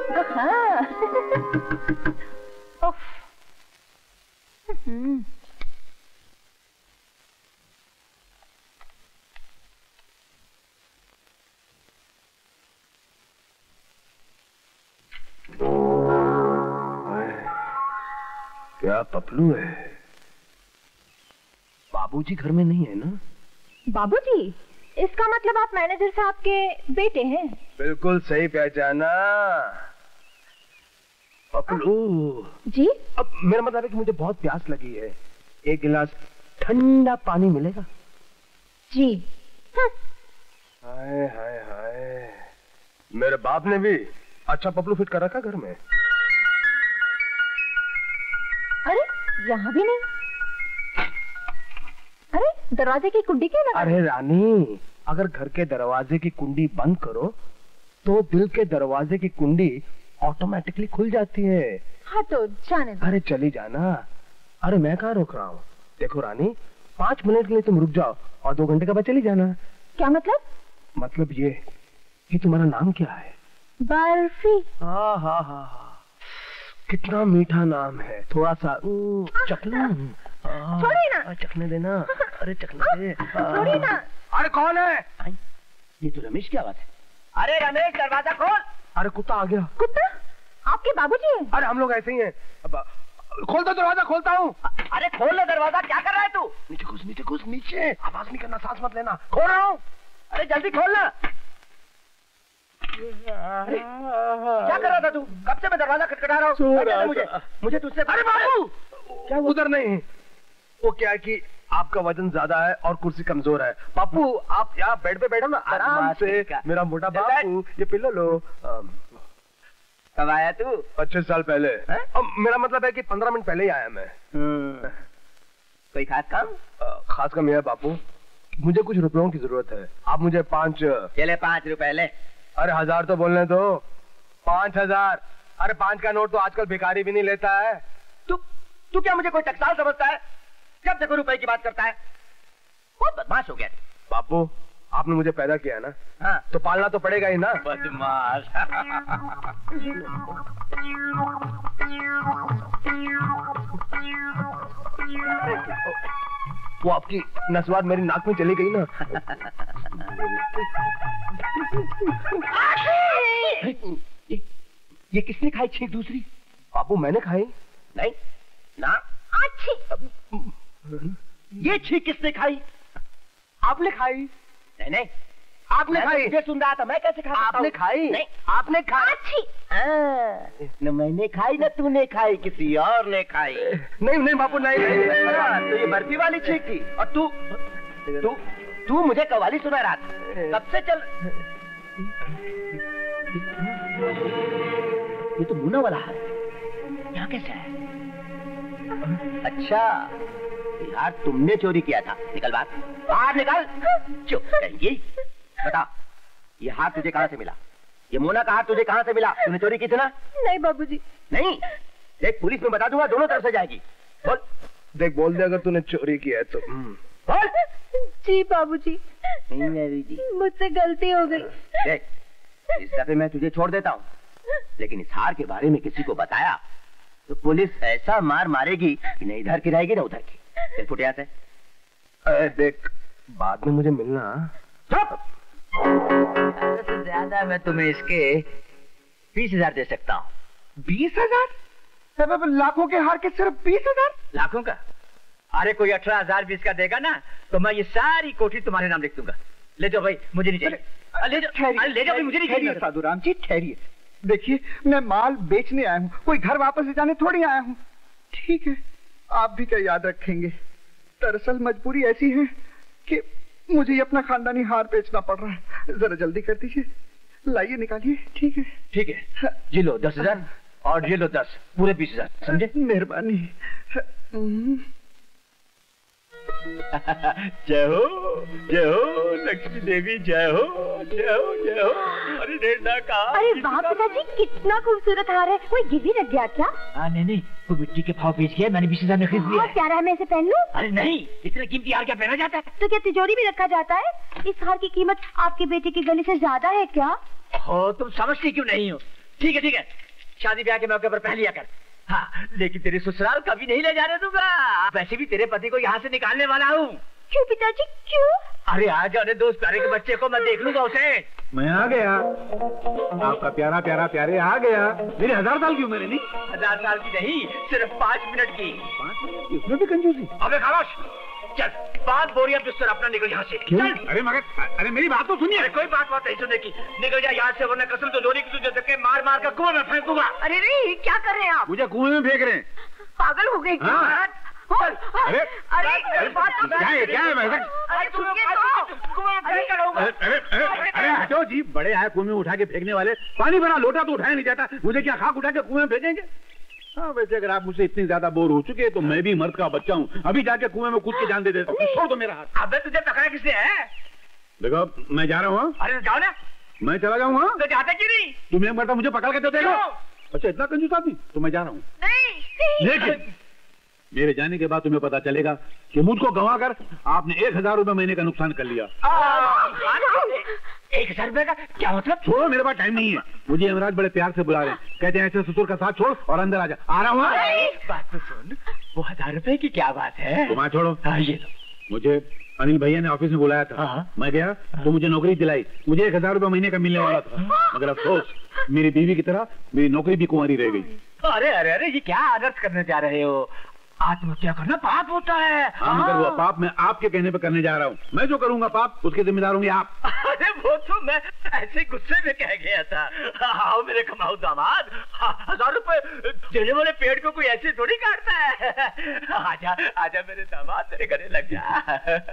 क्या पपलू है? बाबूजी घर में नहीं है ना? बाबूजी? इसका मतलब आप मैनेजर साहब के बेटे हैं? बिल्कुल सही पहचाना। पपलू जी? अब मेरा मतलब है कि मुझे बहुत प्यास लगी है, एक गिलास ठंडा पानी मिलेगा? जी। हाय हाय हाय, मेरे बाप ने भी अच्छा पपलू फिट कर रखा घर में। अरे यहाँ भी नहीं। अरे दरवाजे की कुंडी क्यों लगा? अरे रानी, अगर घर के दरवाजे की कुंडी बंद करो तो दिल के दरवाजे की कुंडी ऑटोमेटिकली खुल जाती है। हाँ तो जाने दो। अरे चली जाना। अरे मैं कहाँ रोक रहा हूँ? देखो रानी, 5 मिनट के लिए तुम रुक जाओ और 2 घंटे के बाद चली जाना। क्या मतलब? मतलब ये कि तुम्हारा नाम क्या है? बर्फी। हाँ हाँ हाँ, कितना मीठा नाम है। थोड़ा सा चखना। छोड़िए ना। चखने देना। अरे चखने दे। छोड़िए ना। अरे कौन है? ये तो रमेश की आवाज है। अरे रमेश, दरवाजा खोल। अरे कुत्ता आ गया। कुत्ता? आपके बाबूजी हैं? अरे हम लोग ऐसे ही हैं। अब खोल दो दरवाजा। खोलता हूँ। अरे खोल ले दरवाजा, क्या कर रहा है तू? नीचे घुस, नीचे घुस, नीचे। आवाज नहीं करना, सांस मत लेना। खोल रहा हूँ। अरे जल्दी खोल ना। क्या कर रहा था तू? कब से मैं दरवाजा खटखटा रहा हूँ? मुझे तुझसे। अरे बाबू, क्या उधर नहीं? वो क्या है कि आपका वजन ज्यादा है और कुर्सी कमजोर है। बापू आप यहाँ बेड पे बैठो ना आराम से। मेरा मोटा बापू, ये पिलो लो। कब आया तू? 25 साल पहले। अब मेरा मतलब है कि 15 मिनट पहले ही आया मैं। कोई खास काम? खास काम यह है बापू, मुझे कुछ रुपयों की जरूरत है। आप मुझे 5 चले 5 रुपए ले। अरे 1000 तो बोलने दो। 5000। अरे 5 का नोट तो आजकल भिखारी भी नहीं लेता है। तू क्या मुझे कोई टकसाल समझता है? जब देखो रुपए की बात करता है। बहुत बदमाश हो गया। बापू आपने मुझे पैदा किया ना, हाँ तो पालना तो पड़ेगा ही ना। बदमाश। वो आपकी नस्वार मेरी नाक में चली गई ना। ये किसने खाई छींक दूसरी? बापू मैंने खाई नहीं ना। अच्छी ये छींक किसने खाई? आपने खाई? नहीं नहीं, आपने खाई? मुझे सुन रहा था, मैं कैसे खा सकता हूं? आपने खाई? नहीं, आपने खाई? अच्छी न मैंने खाई न तूने खाई, किसी और ने खाई। नहीं नहीं बापू नहीं, नहीं। तो ये बर्फी वाली छींक थी और तू मुझे कव्वाली सुना रहा था। कब से चल? ये तो मुन्ना वाला है, यहाँ कैसे है? अच्छा यार, तुमने चोरी किया था। निकल बाहर निकल। चुप रहिए। बता, ये हाथ तुझे कहाँ से मिला? ये मोना का हाथ तुझे कहाँ से मिला? तूने चोरी की थी ना? नहीं बाबूजी। नहीं? देख पुलिस में बता दूंगा, दोनों तरफ से जाएगी। बोल। देख बोल दे अगर तूने चोरी किया है तो। बोल। जी बाबूजी, जी मुझसे गलती हो गई। देख इस दफे मैं तुझे छोड़ देता हूँ, लेकिन इस हार के बारे में किसी को बताया तो पुलिस ऐसा मार मारेगी कि न इधर की रहेगी न उधर की। चल फुट यहाँ से। देख बाद में मुझे मिलना। चुप। से ज्यादा मैं तुम्हें इसके 20,000 दे सकता हूँ। 20,000? लाखों के हार के सिर्फ 20,000? लाखों का? अरे कोई 18,020 का देगा ना तो मैं ये सारी कोठी तुम्हारे नाम लिख दूंगा। ले जाओ भाई, मुझे नहीं चाहिए। ले जाओ भाई, मुझे नहीं चाहिए। साधुराम जी ठहरिए, देखिए मैं माल बेचने आया हूँ, कोई घर वापस ले जाने थोड़ी आया हूँ। ठीक है, आप भी क्या याद रखेंगे। दरअसल मजबूरी ऐसी है कि मुझे ये अपना खानदानी हार बेचना पड़ रहा है। जरा जल्दी कर दीजिए, लाइए निकालिए। ठीक है ठीक है, ये लो 10,000 और ये लो 10, पूरे 20,000, समझे? मेहरबानी। जय हो लक्ष्मी देवी, जय हो जय हो जय हो। अरे डेढ़ का। अरे वाह पिताजी, कितना खूबसूरत हार है। कोई गिरवी रख गया क्या? नहीं, वो मिट्टी के भाव बेच गया, मैंने 20,000 में खरीद लिया। क्या रहा, मैं इसे पहन लूं? अरे नहीं, इतना कीमती हार क्या पहना जाता है? तो क्या तिजोरी में रखा जाता है? इस हार की कीमत आपके बेटे की गले से ज्यादा है क्या? हो तुम समझती क्यों नहीं हो? ठीक है, शादी ब्याह के मौके पर पहन लिया कर। हाँ, लेकिन तेरे ससुराल कभी नहीं ले जाने दूंगा। वैसे भी तेरे पति को यहाँ से निकालने वाला हूँ। क्यों पिताजी, क्यों? अरे आ जाने दो उस प्यारे के बच्चे को, मैं देख लूंगा उसे। मैं आ गया, आपका प्यारा प्यारा प्यारे आ गया। मेरे 1000 साल की उम्र है। नहीं 1000 साल की नहीं, सिर्फ 5 मिनट की। 5 मिनट की? उसमें भी कंजूसी। अबे खामोश, चल 5 बोरियां बिस्तर अपना निकल यहाँ से। क्यों? चल। अरे मगर, अरे मेरी बात तो सुनिए। कोई बात नहीं सुनने की, निकल जा यहाँ से, वरना कसम तो जोड़ी की तुझे धक्के मार मार कर कुएं में फेंक दूंगा। अरे रे, क्या कर रहे हैं आप? मुझे कुएं में फेंक रहे हैं। पागल हो गए क्या? हाँ। अरे अरे बात तो क्या है वैसा? अरे सुनिए तो। अरे हटो जी, बड़े आए कुएं में उठा के फेंकने वाले। पानी भरा लोटा तो उठाया नहीं जाता, मुझे क्या खाक उठा के कुएं में फेंकेंगे? हाँ, वैसे अगर आप मुझसे इतनी ज्यादा बोर हो चुके हैं तो मैं भी मर्द का बच्चा हूँ, अभी जाके कुएं में कूद के जान दे देता हूँ। छोड़ दो मेरा हाथ। अबे तुझे पकड़ा किसने है? देखो मैं जा रहा हूँ। अरे जाओ ना। मैं चला जाऊंगा। तो जाते क्यों नहीं? तुम्हें मरता मुझे पकड़ के दे देगा। अच्छा, इतना कंजूस आदमी? तो मैं जा रहा हूँ। नहीं। लेकिन मेरे जाने के बाद तुम्हें पता चलेगा कि मुझको गंवा कर आपने 1000 रुपए महीने का नुकसान कर लिया। 1000 रुपए का क्या मतलब? छोड़ो, मेरे पास टाइम नहीं है। मुझे यमराज बड़े प्यार से बुला रहे हैं, कहते हैं ऐसे ससुर का साथ छोड़ और अंदर आ जा। आ रहा हूँ। बात तो सुन, वो 1000 रुपए की क्या बात है? तुम छोड़ो। ये लो। मुझे अनिल भैया ने ऑफिस में बुलाया था। मैं गया तो मुझे नौकरी दिलाई। मुझे 1000 रुपए महीने का मिलने वाला था, मगर अफसोस मेरी बीवी की तरह मेरी नौकरी भी कुंवारी रह गई। अरे अरे अरे, ये क्या अनर्थ करने जा रहे हो? आत्महत्या करना पाप होता है। हाँ, मगर वो पाप मैं आपके कहने पे करने जा रहा हूँ। मैं जो करूंगा पाप, उसके जिम्मेदार होंगे आप। अरे वो तो मैं ऐसे गुस्से में कह गया था। आओ मेरे कमाऊ दामाद, 1000 रुपए देने वाले पेड़ को कोई ऐसे थोड़ी काटता है। आजा आजा मेरे दामाद, मेरे गले लग जा।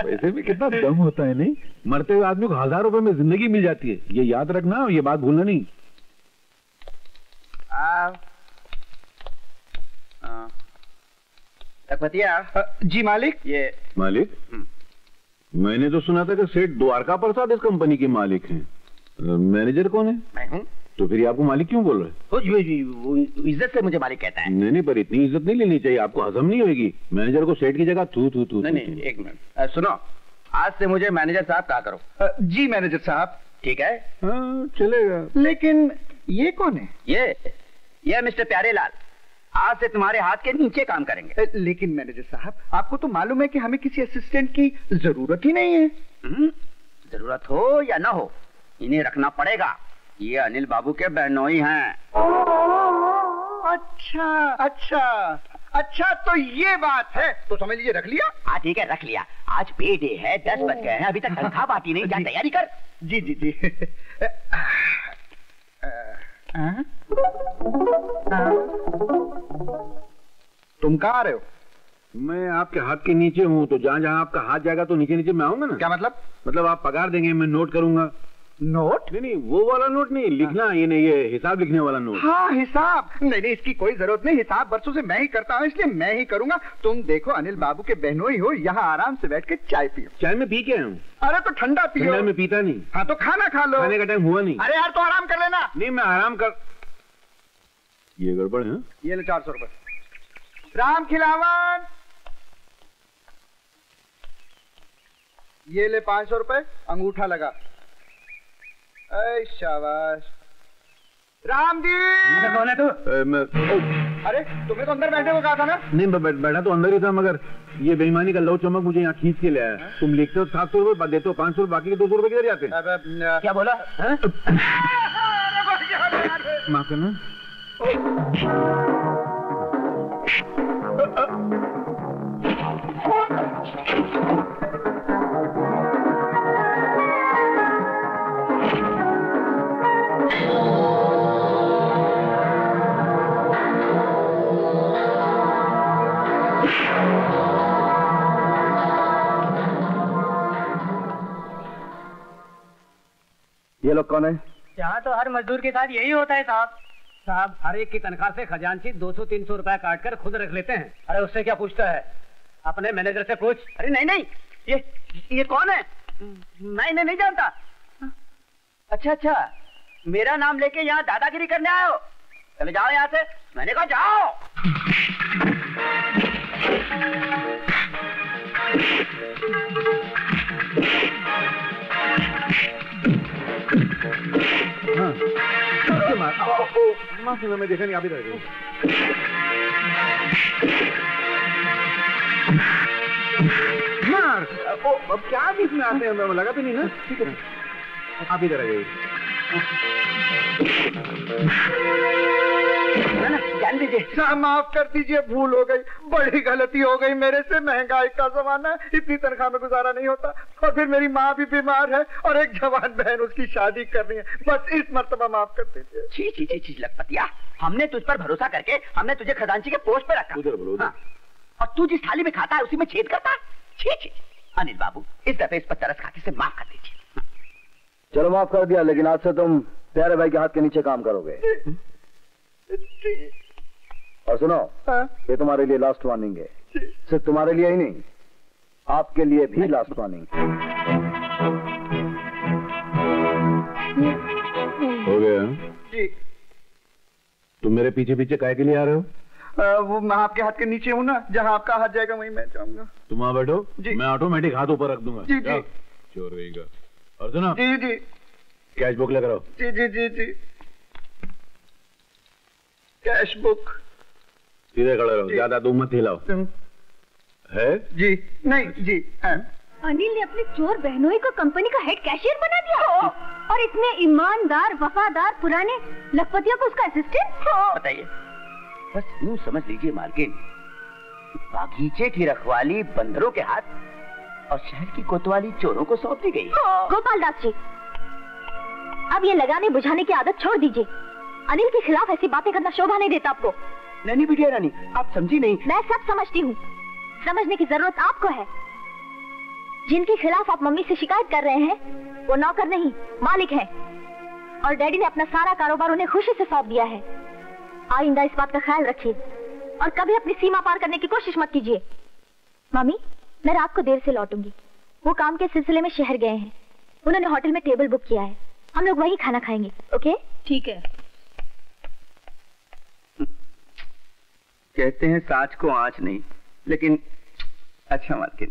वैसे भी कितना दम होता है, नहीं? मरते हुए आदमी को 1000 रुपए में जिंदगी मिल जाती है, ये याद रखना, ये बात भूलना नहीं। लखपतिया जी मालिक। ये मालिक? मैंने तो सुना था कि सेठ द्वारका प्रसाद इस कंपनी के मालिक हैं। मैनेजर कौन है? मैं हूँ। तो फिर आप मालिक क्यों बोल रहे हैं? वो इज्जत से मुझे मालिक कहता है। नहीं, पर इतनी इज्जत नहीं लेनी चाहिए, आपको हजम नहीं होगी। मैनेजर को सेठ की जगह थू थू थू। नहीं, एक मिनट सुनो, आज से मुझे मैनेजर साहब कहा करो। जी मैनेजर साहब। ठीक है? हाँ, चलेगा। लेकिन ये कौन है? ये मिस्टर प्यारेलाल, आज से तुम्हारे हाथ के नीचे काम करेंगे। लेकिन मैनेजर साहब, आपको तो मालूम है कि हमें किसी असिस्टेंट की जरूरत ही नहीं है। जरूरत हो या ना हो, इन्हें रखना पड़ेगा। ये अनिल बाबू के बहनोई हैं। अच्छा अच्छा अच्छा, तो ये बात है। तो समझ लीजिए रख लिया। हाँ ठीक है, रख लिया। आज पे डे है, 10 बज गए हैं, अभी तक तनख्वाह बाकी नहीं। जा तैयारी कर। जी जी जी। तुम कहाँ आ रहे हो? मैं आपके हाथ के नीचे हूँ, तो जहाँ जहाँ आपका हाथ जाएगा तो नीचे नीचे मैं आऊंगा ना। क्या मतलब? मतलब आप पगार देंगे, मैं नोट करूंगा। नोट? नहीं, वो वाला नोट नहीं, लिखना ये हिसाब लिखने वाला नोट। हाँ, हिसाब। नहीं, इसकी कोई जरूरत नहीं। हिसाब बरसों से मैं ही करता हूँ, इसलिए मैं ही करूंगा। तुम देखो, अनिल बाबू के बहनोई हो, यहाँ आराम से बैठ के चाय पियो। चाय में पी के आया हूँ। अरे तो ठंडा पियो। ठंडा में पीता नहीं। हाँ तो खाना खा लो। खाने का टाइम हुआ नहीं। अरे यार, तो आराम कर लेना। नहीं, मैं आराम कर। ये गड़बड़ है। ये ले 400 रुपए। राम खिलावन। ये ले 500 रुपए, अंगूठा लगा। ऐ शाबाश। राम जी। कौन है तू? अरे तुम्हें तो अंदर बैठने को कहा था ना। नहीं, बैठा तो अंदर ही था, मगर ये बेईमानी का लव चमक मुझे यहाँ खींच के ले आया। तुम लिखते हो 700 रुपए, देते हो 500, बाकी के 200 रुपए किधर जाते हैं? क्या बोला? माफ करना। ये लोग कौन है? यहाँ तो हर मजदूर के साथ यही होता है साहब, हर एक की तनख्वाह से खजांची 200-300 रुपए काट कर खुद रख लेते हैं। अरे उससे क्या पूछता है, अपने मैनेजर से पूछ। अरे नहीं, ये कौन है? मैं इन्हें नहीं जानता। अच्छा, मेरा नाम लेके यहाँ दादागिरी करने आए हो? चले जाओ यहाँ से। मैंने कहा जाओ। हाँ। माफी में देखा नहीं, आप इधर आइए। मार अब क्या बीच में आते हैं, लगा तो नहीं ना? ठीक है, आप इधर आइए। जान दीजिए साहब, माफ कर दीजिए, भूल हो गई, बड़ी गलती हो गई मेरे से। महंगाई का जमाना है, इतनी तनख्वाह में गुजारा नहीं होता, और फिर मेरी माँ भी बीमार है और एक जवान बहन, उसकी शादी करनी है। बस इस मर्तबा माफ कर दीजिए। छी छी छी छी लखपतिया, हमने तुझ पर भरोसा करके हमने तुझे खजांची के पोस्ट पे रखा। उधर बोलो, उधर। हाँ। और तू जिस थाली में खाता है उसी में छेद करता है। छी छी। अनिल बाबू, इस दफे इस पर तरस खाते से माफ कर दीजिए। चलो माफ कर दिया, लेकिन आज से तुम प्यारे भाई के हाथ के नीचे काम करोगे। और सुनो, ये तुम्हारे लिए लास्ट वार्निंग है। सिर्फ तुम्हारे लिए ही नहीं, आपके लिए भी लास्ट वार्निंग। हो गया जी। तुम मेरे पीछे पीछे काहे के लिए आ रहे हो? वो मैं आपके हाथ के नीचे हूँ ना, जहाँ आपका हाथ जाएगा वहीं मैं जाऊंगा। तुम वहां बैठो, जी। मैं ऑटोमेटिक हाथ ऊपर रख दूंगा। जी जी। चोर रहेगा। और सुनो, जी जी कैश बुक लेकर आओ। जी जी जी जी। Cash book. सीधे खड़े रहो, ज्यादा तुम मत हिलाओ। है जी नहीं जी। अनिल ने अपनी चोर बहनोई को कंपनी का हेड कैशियर बना दिया, और इतने ईमानदार वफादार पुराने लखपतिया को उसका असिस्टेंट। बताइए, बस यूं समझ लीजिए मालकिन, बागीचे की रखवाली बंदरों के हाथ और शहर की कोतवाली चोरों को सौंप दी गई। गोपाल दास जी, अब ये लगाने बुझाने की आदत छोड़ दीजिए। अनिल के खिलाफ ऐसी बातें करना शोभा नहीं देता आपको। नहीं बिटिया रानी, आप समझी नहीं। मैं सब समझती हूँ, समझने की जरूरत आपको है। जिनके खिलाफ आप मम्मी से शिकायत कर रहे हैं वो नौकर नहीं, मालिक है, और डैडी ने अपना सारा कारोबार उन्हें खुशी से सौंप दिया है। आइंदा इस बात का ख्याल रखिए और कभी अपनी सीमा पार करने की कोशिश मत कीजिए। मम्मी, मैं रात को देर से लौटूंगी। वो काम के सिलसिले में शहर गए हैं, उन्होंने होटल में टेबल बुक किया है, हम लोग वहीं खाना खाएंगे। ओके? ठीक है। कहते हैं साँच को आँच नहीं, लेकिन अच्छा मालकिन,